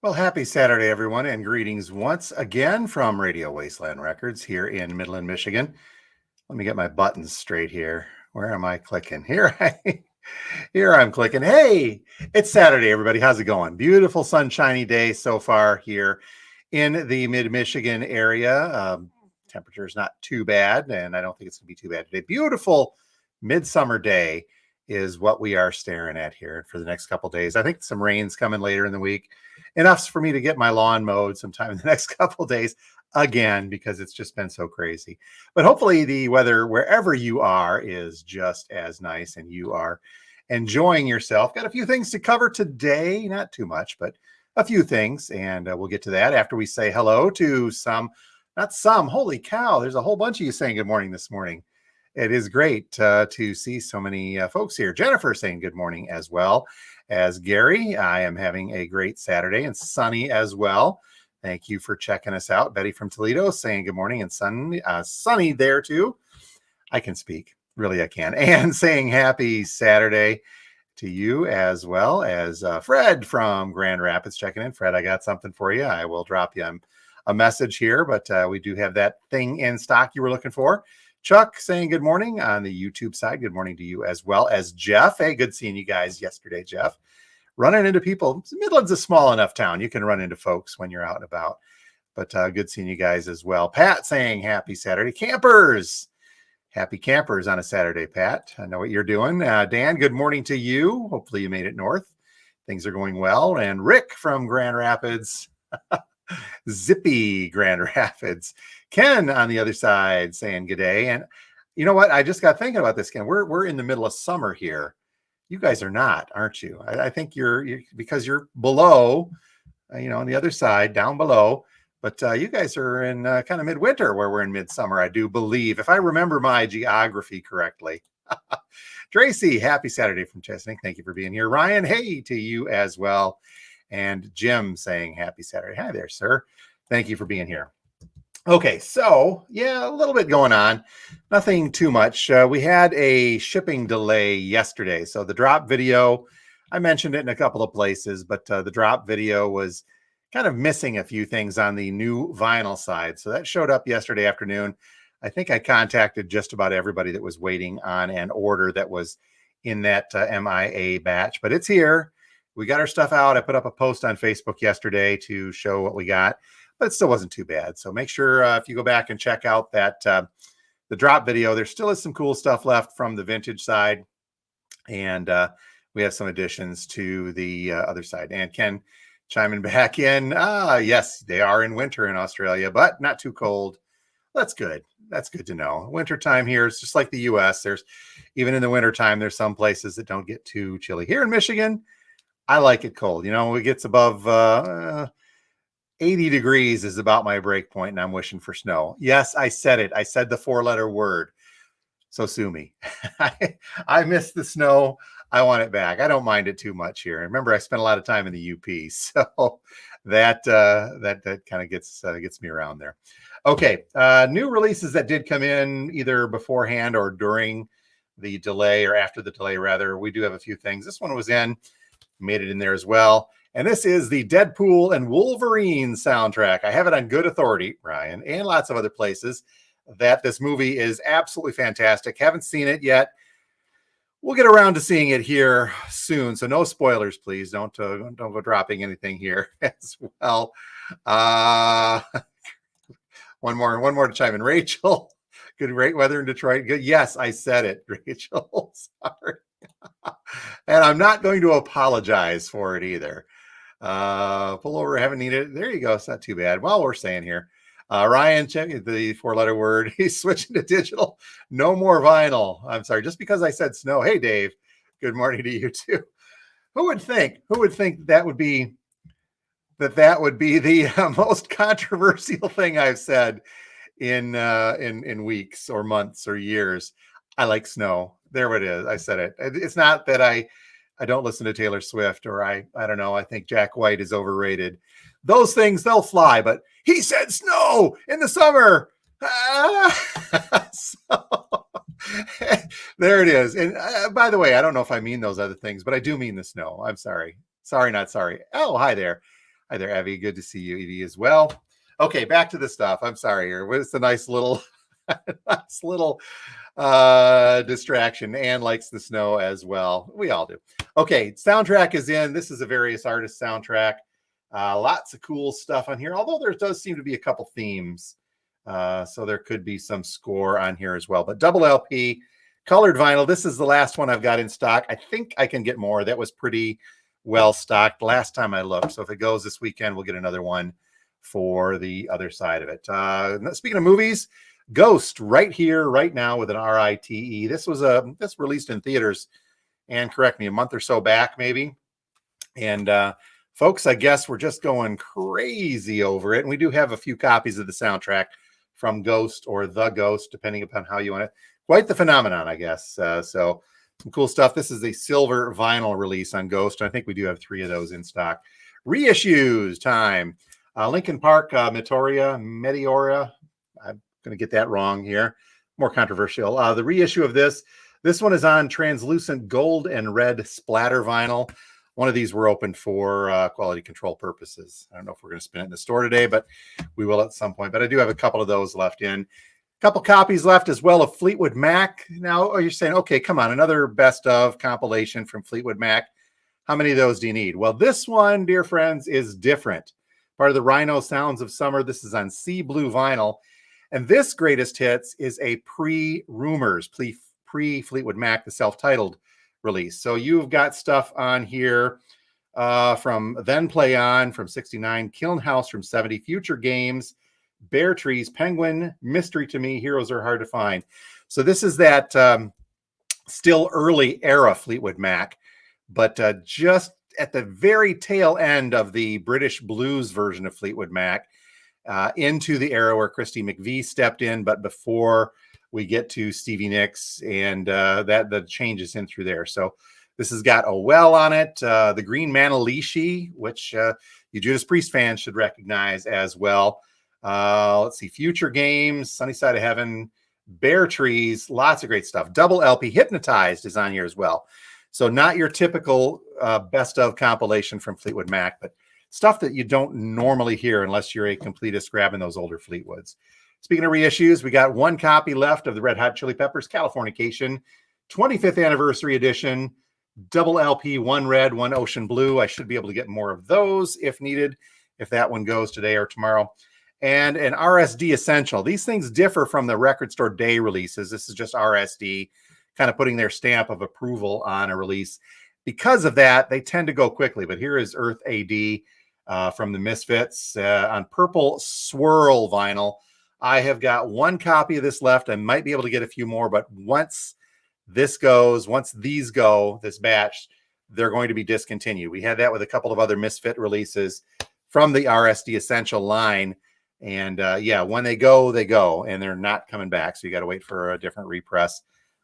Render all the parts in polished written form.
Well, happy Saturday, everyone, and greetings once again from Radio Wasteland Records here in Midland, Michigan. Let me get my buttons straight here. Where am I clicking? Here I'm clicking. Hey, it's Saturday, everybody. How's it going? Beautiful, sunshiny day so far here in the mid-Michigan area. Temperature is not too bad, and I don't think it's going to be too bad today. Beautiful midsummer day is what we are staring at here for the next couple days. I think some rain's coming later in the week. Enough for me to get my lawn mowed sometime in the next couple days again, because it's just been so crazy. But hopefully the weather wherever you are is just as nice and you are enjoying yourself. Got a few things to cover today, not too much, but a few things. And we'll get to that after we say hello to holy cow, there's a whole bunch of you saying good morning this morning. It is great to see so many folks here. Jennifer saying good morning as well as Gary. I am having a great Saturday and sunny as well. Thank you for checking us out. Betty from Toledo saying good morning and sunny there too. I can speak. Really, I can. And saying happy Saturday to you as well as Fred from Grand Rapids checking in. Fred, I got something for you. I will drop you a message here, but we do have that thing in stock you were looking for. Chuck saying good morning on the YouTube side. Good morning to you as well as Jeff. Hey, good seeing you guys yesterday, Jeff. Running into people. Midland's a small enough town. You can run into folks when you're out and about. But good seeing you guys as well. Pat saying happy Saturday. Campers. Happy campers on a Saturday, Pat. I know what you're doing. Dan, good morning to you. Hopefully you made it north. Things are going well. And Rick from Grand Rapids. Zippy Grand Rapids. Ken on the other side saying good day. And you know what? I just got thinking about this, Ken. We're in the middle of summer here. You guys are not, aren't you? I think you're because you're below, on the other side, down below. But you guys are in kind of midwinter where we're in midsummer, I do believe, if I remember my geography correctly. Tracy, happy Saturday from Chesaning. Thank you for being here. Ryan, hey to you as well. And Jim saying happy Saturday. Hi there, sir. Thank you for being here. Okay, so yeah, a little bit going on. Nothing too much. We had a shipping delay yesterday. So the drop video, I mentioned it in a couple of places, but the drop video was kind of missing a few things on the new vinyl side. So that showed up yesterday afternoon. I think I contacted just about everybody that was waiting on an order that was in that MIA batch, but it's here. We got our stuff out. I put up a post on Facebook yesterday to show what we got, but it still wasn't too bad. So make sure if you go back and check out that the drop video, there still is some cool stuff left from the vintage side. And we have some additions to the other side. And Ken chiming back in. Yes, they are in winter in Australia, but not too cold. That's good. That's good to know. Wintertime here is just like the US. There's even in the wintertime, there's some places that don't get too chilly. Here in Michigan, I like it cold. It gets above 80 degrees is about my break point, and I'm wishing for snow. Yes, I said it. I said the four-letter word. So sue me. I miss the snow. I want it back. I don't mind it too much here. Remember, I spent a lot of time in the UP, so that kind of gets me around there. Okay, new releases that did come in either beforehand or during the delay or after the delay, rather. We do have a few things. This one was made it in there as well. And this is the Deadpool and Wolverine soundtrack. I have it on good authority, Ryan, and lots of other places, that this movie is absolutely fantastic. Haven't seen it yet. We'll get around to seeing it here soon. So no spoilers, please. Don't go dropping anything here as well. One more to chime in. Rachel, good, great weather in Detroit. Good. Yes, I said it, Rachel. Sorry. And I'm not going to apologize for it either. Pull over, haven't needed it. There you go. It's not too bad. Well, we're saying here. Ryan, check the four-letter word. He's switching to digital. No more vinyl. I'm sorry. Just because I said snow. Hey, Dave. Good morning to you too. Who would think that would be the most controversial thing I've said in weeks or months or years? I like snow. There it is. I said it. It's not that I don't listen to Taylor Swift or I don't know. I think Jack White is overrated. Those things, they'll fly, but he said snow in the summer. So, there it is. And by the way, I don't know if I mean those other things, but I do mean the snow. I'm sorry. Sorry, not sorry. Oh, hi there. Hi there, Evie. Good to see you, Evie, as well. Okay, back to the stuff. I'm sorry here. It's a nice little, nice little distraction. Anne likes the snow as well. We all do. Okay, soundtrack is in. This is a various artist soundtrack. Lots of cool stuff on here, although there does seem to be a couple themes. So there could be some score on here as well. But double LP, colored vinyl. This is the last one I've got in stock. I think I can get more. That was pretty well stocked last time I looked. So if it goes this weekend, we'll get another one for the other side of it. Speaking of movies, Ghost right here, right now with an RITE. This released in theaters, and correct me, a month or so back, maybe. And folks, I guess we're just going crazy over it. And we do have a few copies of the soundtrack from Ghost or The Ghost, depending upon how you want it. Quite the phenomenon, I guess. So some cool stuff. This is a silver vinyl release on Ghost. I think we do have 3 of those in stock. Reissues time. Linkin Park, Meteora. I'm going to get that wrong here. More controversial. The reissue of this one is on translucent gold and red splatter vinyl. One of these were open for quality control purposes. I don't know if we're going to spin it in the store today, but we will at some point. But I do have a couple of those left in. Couple copies left as well of Fleetwood Mac. Now, you're saying, okay, come on, another best of compilation from Fleetwood Mac. How many of those do you need? Well, this one, dear friends, is different. Part of the Rhino Sounds of Summer. This is on sea blue vinyl. And this greatest hits is a pre-Rumors, pre-Fleetwood Mac, the self-titled release. So you've got stuff on here from Then Play On from 69, Kiln House from 70, Future Games, Bear Trees, Penguin, Mystery to Me, Heroes Are Hard to Find. So this is that still early era Fleetwood Mac, but just at the very tail end of the British blues version of Fleetwood Mac, into the era where Christy McVie stepped in, but before we get to Stevie Nicks, and that the changes in through there. So this has got a well on it, the Green Manalishi, which you Judas Priest fans should recognize as well. Let's see, Future Games, Sunny Side of Heaven, Bear Trees, lots of great stuff. Double LP, Hypnotized is on here as well. So not your typical best of compilation from Fleetwood Mac, but stuff that you don't normally hear unless you're a completist grabbing those older Fleetwoods. Speaking of reissues, we got 1 copy left of the Red Hot Chili Peppers Californication 25th Anniversary Edition, double LP, 1 red, 1 ocean blue. I should be able to get more of those if needed, if that one goes today or tomorrow. And an RSD Essential. These things differ from the Record Store Day releases. This is just RSD, kind of putting their stamp of approval on a release. Because of that, they tend to go quickly. But here is Earth AD from the Misfits on purple swirl vinyl. I have got 1 copy of this left. I might be able to get a few more, but once these go, this batch, they're going to be discontinued. We had that with a couple of other Misfit releases from the RSD Essential line. And yeah, when they go, and they're not coming back. So you got to wait for a different repress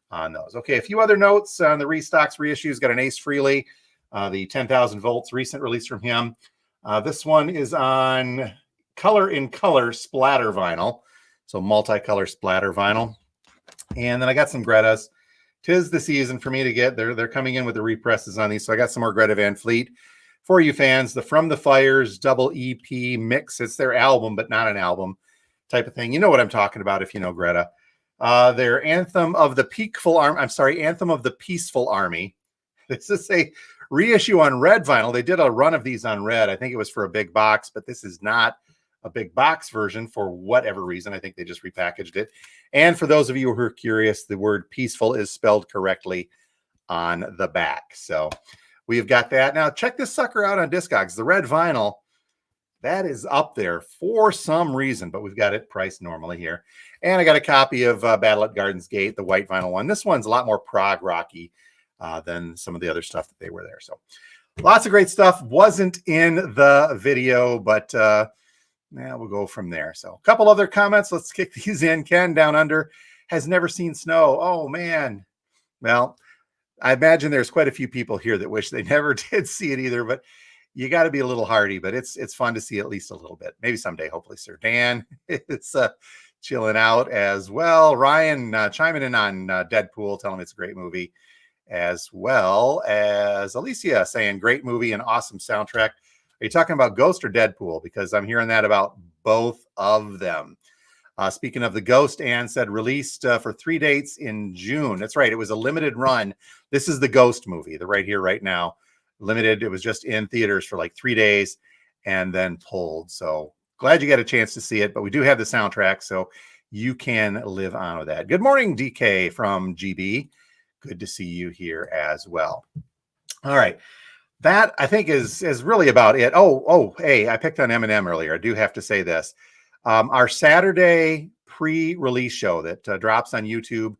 on those. Okay, a few other notes on the restocks, reissues. Got an Ace Frehley, the 10,000 volts, recent release from him. This one is on Color in Color splatter vinyl. So multicolor splatter vinyl. And then I got some Greta's. 'Tis the season for me to get. They're coming in with the represses on these. So I got some more Greta Van Fleet for you fans. The From the Fires double EP mix. It's their album, but not an album type of thing. You know what I'm talking about if you know Greta. Their Anthem of the Peaceful Army. I'm sorry, Anthem of the Peaceful Army. This is a reissue on red vinyl. They did a run of these on red. I think it was for a big box, but this is not a big box version for whatever reason. I think they just repackaged it. And for those of you who are curious, the word peaceful is spelled correctly on the back. So we've got that. Now check this sucker out on Discogs. The red vinyl, that is up there for some reason, but we've got it priced normally here. And I got a copy of Battle at Gardens Gate, the white vinyl one. This one's a lot more prog rocky than some of the other stuff that they were there. So lots of great stuff. Wasn't in the video, but yeah, we'll go from there. So a couple other comments. Let's kick these in. Ken down under has never seen snow. Oh, man. Well, I imagine there's quite a few people here that wish they never did see it either, but you got to be a little hardy, but it's fun to see at least a little bit. Maybe someday, hopefully, Sir Dan is chilling out as well. Ryan chiming in on Deadpool, telling me it's a great movie, as well as Alicia saying great movie and awesome soundtrack. Are you talking about Ghost or Deadpool? Because I'm hearing that about both of them. Speaking of the Ghost, Anne said released for 3 dates in June. That's right. It was a limited run. This is the Ghost movie, the right here, right now. Limited. It was just in theaters for like 3 days and then pulled. So glad you got a chance to see it. But we do have the soundtrack, so you can live on with that. Good morning, DK from GB. Good to see you here as well. All right. That I think is really about it. Hey, I picked on Eminem earlier. I do have to say this. Our Saturday pre-release show that drops on YouTube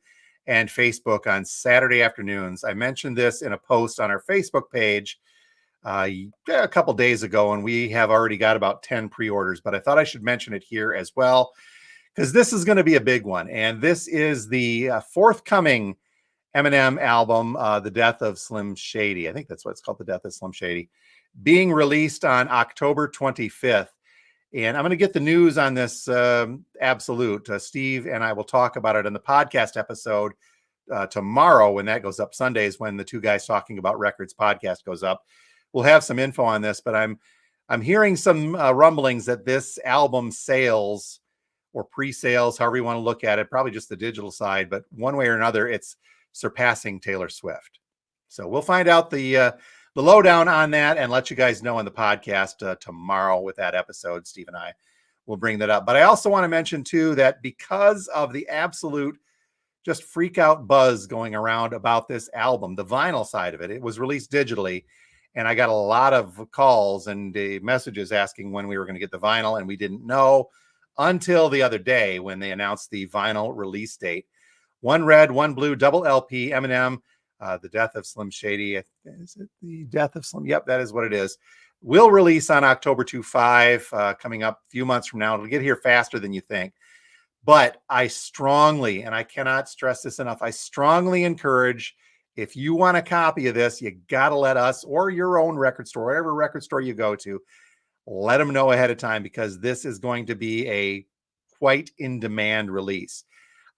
and Facebook on Saturday afternoons. I mentioned this in a post on our Facebook page a couple days ago, and we have already got about 10 pre-orders, but I thought I should mention it here as well, because this is going to be a big one. And this is the forthcoming Eminem album, The Death of Slim Shady. I think that's what it's called, The Death of Slim Shady, being released on October 25th. And I'm going to get the news on this absolute. Steve and I will talk about it in the podcast episode tomorrow when that goes up. Sundays when the Two Guys Talking About Records podcast goes up. We'll have some info on this, but I'm hearing some rumblings that this album sales or pre-sales, however you want to look at it, probably just the digital side, but one way or another, it's surpassing Taylor Swift. So we'll find out the lowdown on that and let you guys know on the podcast tomorrow with that episode. Steve and I will bring that up. But I also want to mention too that because of the absolute just freak out buzz going around about this album, the vinyl side of it, it was released digitally, and I got a lot of calls and messages asking when we were going to get the vinyl, and we didn't know until the other day when they announced the vinyl release date. One red, one blue, double LP, Eminem, The Death of Slim Shady. Is it The Death of Slim? Yep, that is what it is. Will release on October 25, coming up a few months from now. It'll get here faster than you think. But I strongly, and I cannot stress this enough, I strongly encourage, if you want a copy of this, you got to let us or your own record store, whatever record store you go to, let them know ahead of time, because this is going to be a quite in-demand release.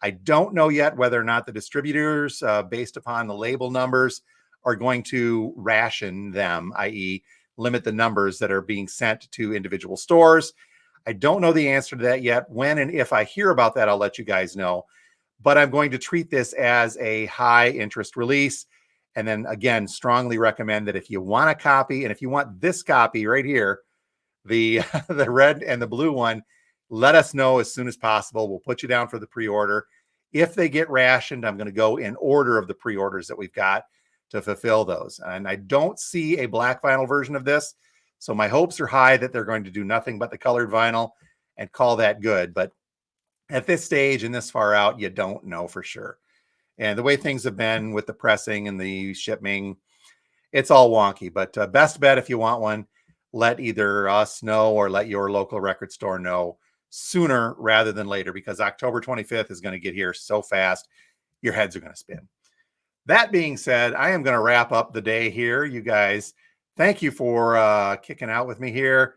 I don't know yet whether or not the distributors, based upon the label numbers, are going to ration them, i.e. limit the numbers that are being sent to individual stores. I don't know the answer to that yet. When and if I hear about that, I'll let you guys know. But I'm going to treat this as a high interest release. And then again, strongly recommend that if you want a copy, and if you want this copy right here, the red and the blue one, let us know as soon as possible. We'll put you down for the pre-order. If they get rationed, I'm going to go in order of the pre-orders that we've got to fulfill those. And I don't see a black vinyl version of this, so my hopes are high that they're going to do nothing but the colored vinyl and call that good. But at this stage and this far out, you don't know for sure. And the way things have been with the pressing and the shipping, it's all wonky. But best bet, if you want one, let either us know or let your local record store know sooner rather than later, because October 25th is going to get here so fast, your heads are going to spin. That being said, I am going to wrap up the day here. You guys, thank you for kicking out with me here.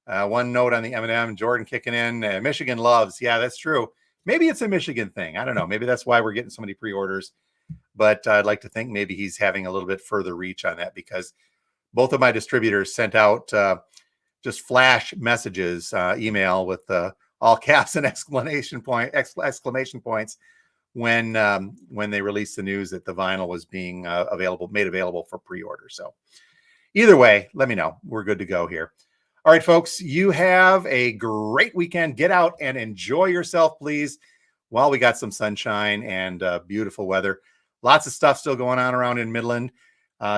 One note on the Eminem, Jordan kicking in. Michigan loves. Yeah, that's true. Maybe it's a Michigan thing. I don't know. Maybe that's why we're getting so many pre-orders. But I'd like to think maybe he's having a little bit further reach on that, because both of my distributors sent out just flash messages, email with all caps and exclamation points when they released the news that the vinyl was being made available for pre-order. So either way, let me know. We're good to go here. All right, folks, you have a great weekend. Get out and enjoy yourself, please, while we got some sunshine and beautiful weather. Lots of stuff still going on around in Midland.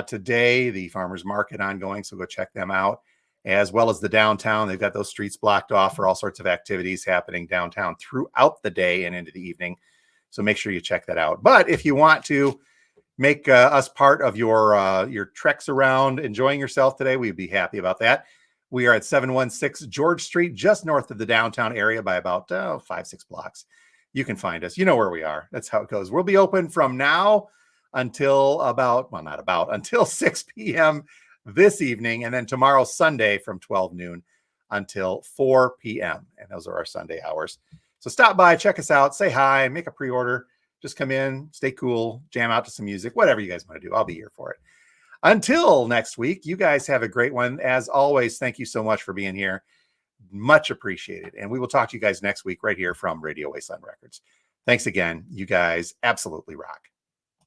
Today, the farmers market ongoing, so go check them out, as well as the downtown. They've got those streets blocked off for all sorts of activities happening downtown throughout the day and into the evening. So make sure you check that out. But if you want to make us part of your treks around enjoying yourself today, we'd be happy about that. We are at 716 George Street, just north of the downtown area by about 5-6 blocks. You can find us. You know where we are. That's how it goes. We'll be open from now until until 6 p.m. this evening, and then tomorrow, Sunday, from 12 noon until 4 p.m. And those are our Sunday hours. So stop by, check us out, say hi, make a pre-order. Just come in, stay cool, jam out to some music, whatever you guys want to do. I'll be here for it. Until next week, you guys have a great one. As always, thank you so much for being here. Much appreciated. And we will talk to you guys next week right here from Radio Wasteland Records. Thanks again. You guys absolutely rock.